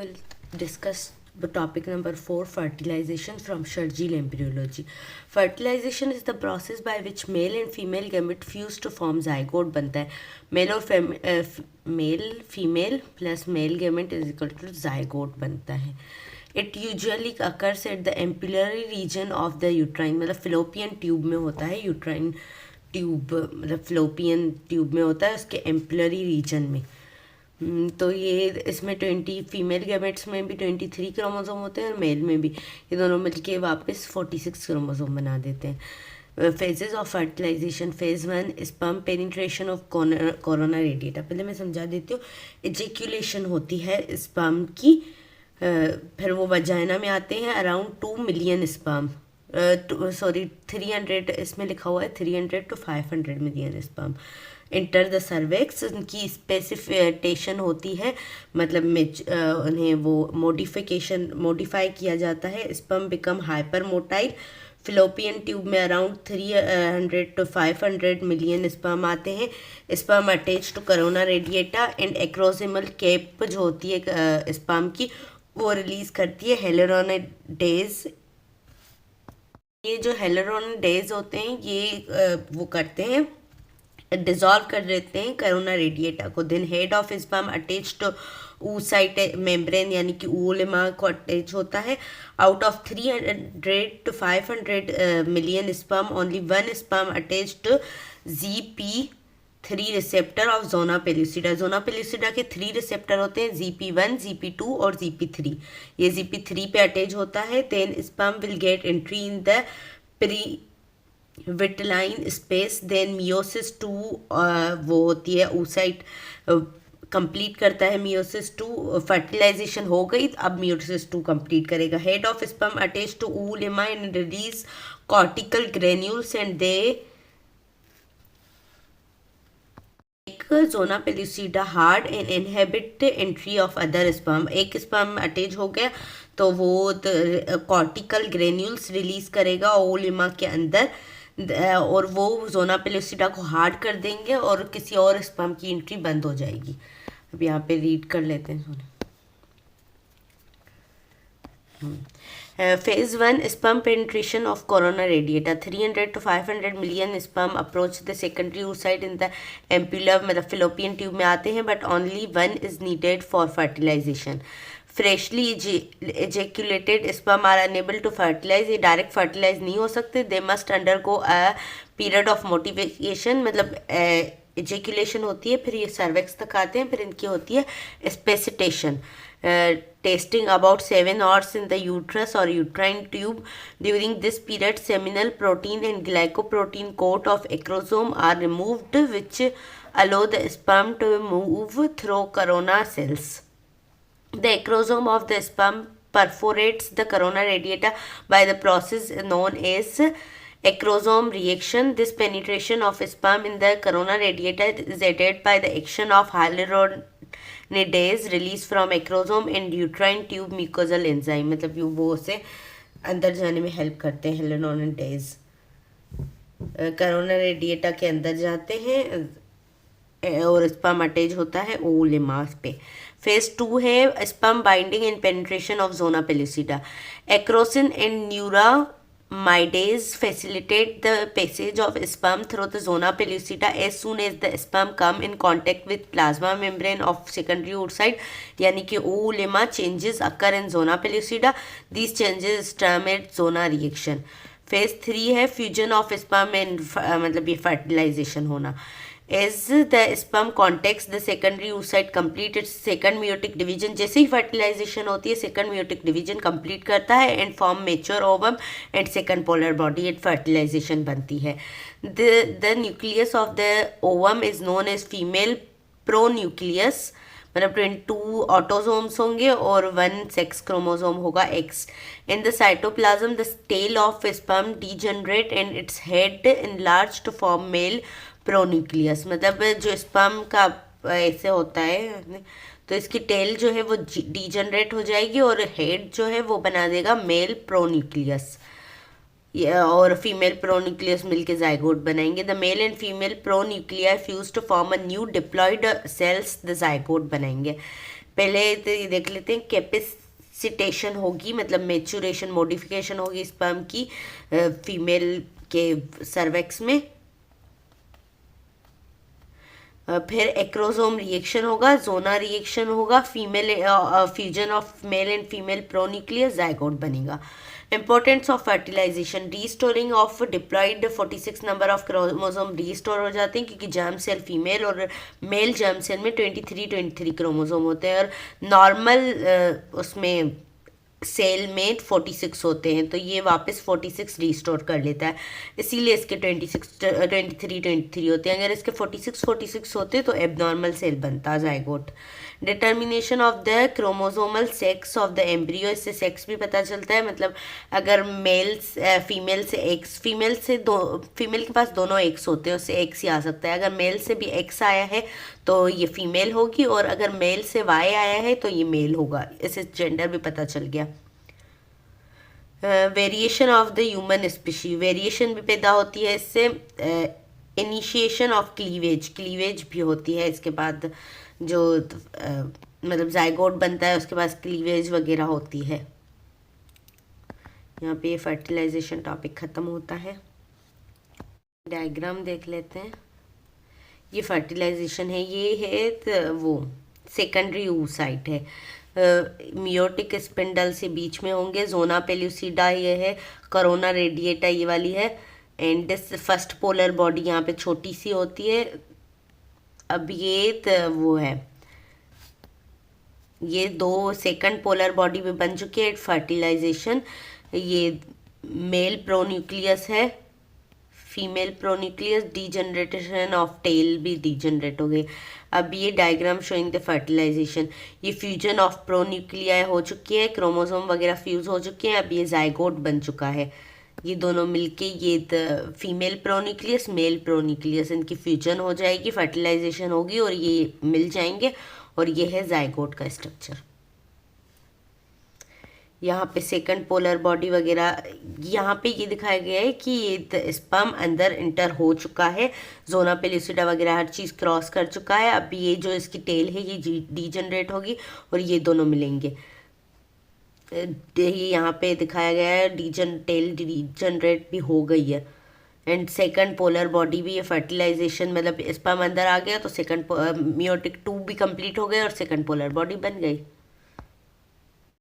will discuss the topic number 4, fertilization from Sturgill embryology. Fertilization is the process by which male and female gamete fuse to form zygote बनता है. Male female plus male gamete is equal to zygote बनता है. It usually occurs at the ampullary region of the uterine, मतलब fallopian tube में होता है. uterine tube मतलब fallopian tube में होता है, उसके ampullary region में. तो ये इसमें 20 फीमेल गैमेट्स में भी 23 क्रोमोसोम होते हैं और मेल में भी. ये दोनों मिलके वापस 46 क्रोमोसोम बना देते हैं. Phases of fertilisation. Phase 1 sperm penetration of corona radiata. पहले मैं समझा देती हूँ. एजेक्यूलेशन होती है स्पर्म की, फिर वो वजाइना में आते हैं. अराउंड 2 मिलियन स्पर्म, 300, इसमें लिखा हुआ है 300 to 500 million sperm enter the cervix. उनकी स्पेसिफिकेशन होती है, मतलब उन्हें वो मॉडिफाई किया जाता है. Sperm become hyper motile. Fallopian tube में अराउंड 300 to 500 मिलियन स्पर्म आते हैं. Sperm attach to corona radiata and acrosomal cap जो होती है स्पर्म की, वो रिलीज करती है हेलुरोनिडेज. ये जो हेलुरोनिडेज होते हैं ये वो करते हैं, डिजॉल्व कर देते हैं कोरोना रेडिएटा को. Then head of sperm attach to oocyte membrane यानी कि oolemma को अटैच होता है. Out of 300 to 500 million sperm, only 1 sperm attach to ZP3 receptor of zona pellucida. Zona pellucida के 3 रिसेप्टर होते हैं, ZP1, ZP2 और ZP3. ये ZP3 पे अटैच होता है. Then sperm will get entry in the pre vitelline space. Then meiosis 2 वो होती है oocyte कंप्लीट करता है. मियोसिस 2 फर्टिलाइजेशन हो गई, अब मियोसिस 2 कंप्लीट करेगा. Head of sperm attach to oolemma and release cortical granules and they zona pellucida hard and inhibit entry of other sperm. एक स्पर्म अटैच हो गया तो वो कॉर्टिकल ग्रेन्यूल्स रिलीज करेगा oolemma के अंदर, और वो जोना पेलुसिडा को हार्ड कर देंगे और किसी और स्पर्म की एंट्री बंद हो जाएगी. अब यहाँ पे रीड कर लेते हैं. Phase 1 sperm penetration of corona radiata. 300 to 500 million sperm approach the secondary oocyte in the ampulla, मतलब फिलोपियन ट्यूब में आते हैं, but only 1 is needed for fertilisation. Freshly ejaculated sperm are unable to fertilise. ये direct fertilise नहीं हो सकते. They must undergo a period of modification, मतलब ejaculation होती है, फिर ये सर्वेक्स तक आते हैं, फिर इनकी होती है capacitation. Testing about 7 hours in the uterus और uterine tube. During this period seminal protein and glycoprotein coat of acrosome are removed which allow the sperm to move through corona cells. The acrosome of the sperm perforates the corona radiata by the process known as acrosome reaction. This penetration of sperm in the corona radiata is aided by the action of hyaluronidase released from acrosome and uterine tube mucosal enzyme. मतलब वो उसे अंदर जाने में help करते हैं. hyaluronidase corona radiata के अंदर जाते हैं और स्पर्म अटैच होता है oolemma पे. फेज 2 है sperm binding and penetration of zona pellucida. Acrosin and neuraminidase facilitate the passage of sperm through the zona pellucida as soon as the sperm come in contact with plasma membrane of secondary oocyte, यानी कि oolemma changes occur in zona pellucida. These changes terminate zona reaction. Phase 3 है fusion of sperm and मतलब ये fertilisation होना. As the sperm contacts the secondary oocyte complete its second meiotic division. जैसे ही fertilisation होती है second meiotic division complete करता है and form mature ovum and second polar body at fertilisation बनती है. The nucleus of the ovum is known as female pronucleus, मतलब 22 autosomes होंगे और 1 सेक्स क्रोमोसोम होगा X. In the cytoplasm the tail of sperm degenerate and its head enlarge to form male pronucleus. मतलब जो sperm का ऐसे होता है तो इसकी टेल जो है वो डीजनरेट हो जाएगी और हेड जो है वो बना देगा मेल प्रोन्यूक्लियस, और फीमेल प्रोन्यूक्लियस मिलके जाइगोट बनाएंगे. The male and female pronuclei fuse to form a new diploid cells the zygote बनाएंगे. पहले तो ये देख लेते हैं, कैपेसिटेशन होगी मतलब मेचुरेशन मॉडिफिकेशन होगी स्पर्म की फीमेल के सर्वेक्स में। फिर एक्रोसोम रिएक्शन होगा, जोना रिएक्शन होगा, female fusion of male and female pronucleus, zygote बनेगा। Importance of fertilisation, restoring of diploid 46 number of chromosome restore हो जाते हैं, क्योंकि जर्म सेल फीमेल और मेल जर्म सेल में 23 क्रोमोसोम होते हैं और नॉर्मल उसमें सेल में 46 होते हैं, तो ये वापस 46 रिस्टोर कर लेता है, इसीलिए इसके 23 होते हैं। अगर इसके 46 होते तो एबनॉर्मल सेल बनता zygote. Determination of the chromosomal sex of the embryo, इससे सेक्स भी पता चलता है, मतलब अगर फीमेल के पास दोनों एक्स होते हैं, उससे एक्स ही आ सकता है। अगर मेल से भी एक्स आया है तो ये फीमेल होगी, और अगर मेल से वाई आया है तो ये मेल होगा, इससे जेंडर भी पता चल गया। Variation of the human species, variation भी पैदा होती है इससे। इनिशिएशन ऑफ क्लीवेज भी होती है इसके बाद, जो मतलब जाइगोट बनता है उसके बाद क्लीवेज वगैरह होती है। यहाँ पे ये फर्टिलाइजेशन टॉपिक ख़त्म होता है। डायग्राम देख लेते हैं। ये फर्टिलाइजेशन है, ये है वो सेकेंडरी oocyte है, मियोटिक स्पिंडल से बीच में होंगे। जोना पेल्यूसिडा ये है, करोना रेडिएटा ये वाली है, and this first polar body यहाँ पे छोटी सी होती है। अब ये वो है, ये दो सेकंड पोलर बॉडी भी बन चुकी है फर्टिलाइजेशन। ये मेल प्रोन्यूक्लियस है, female pronucleus, degeneration of tail भी डीजनरेट हो गई। अब ये डायग्राम शोइंग द फर्टिलाइजेशन, ये फ्यूजन ऑफ प्रोन्यूक्लिया हो चुकी है, क्रोमोसोम वगैरह फ्यूज हो चुके हैं, अब ये जाइगोट बन चुका है। ये दोनों मिलके ये फीमेल प्रोन्यूक्लियस मेल प्रोन्यूक्लियस, इनकी फ्यूजन हो जाएगी, फर्टिलाइजेशन होगी और ये मिल जाएंगे, और ये है जाइगोट का स्ट्रक्चर। यहाँ पे सेकंड पोलर बॉडी वगैरह, यहाँ पे ये दिखाया गया है कि ये स्पर्म अंदर इंटर हो चुका है, जोना पेल्यूसिडा वगैरह हर चीज़ क्रॉस कर चुका है। अब ये जो इसकी टेल है ये डीजनरेट होगी और ये दोनों मिलेंगे। ये यहाँ पे दिखाया गया है टेल डीजनरेट भी हो गई है, एंड सेकंड पोलर बॉडी भी, ये फर्टिलाइजेशन मतलब स्पर्म अंदर आ गया तो सेकंड मियोटिक 2 भी कंप्लीट हो गया और सेकंड पोलर बॉडी बन गई।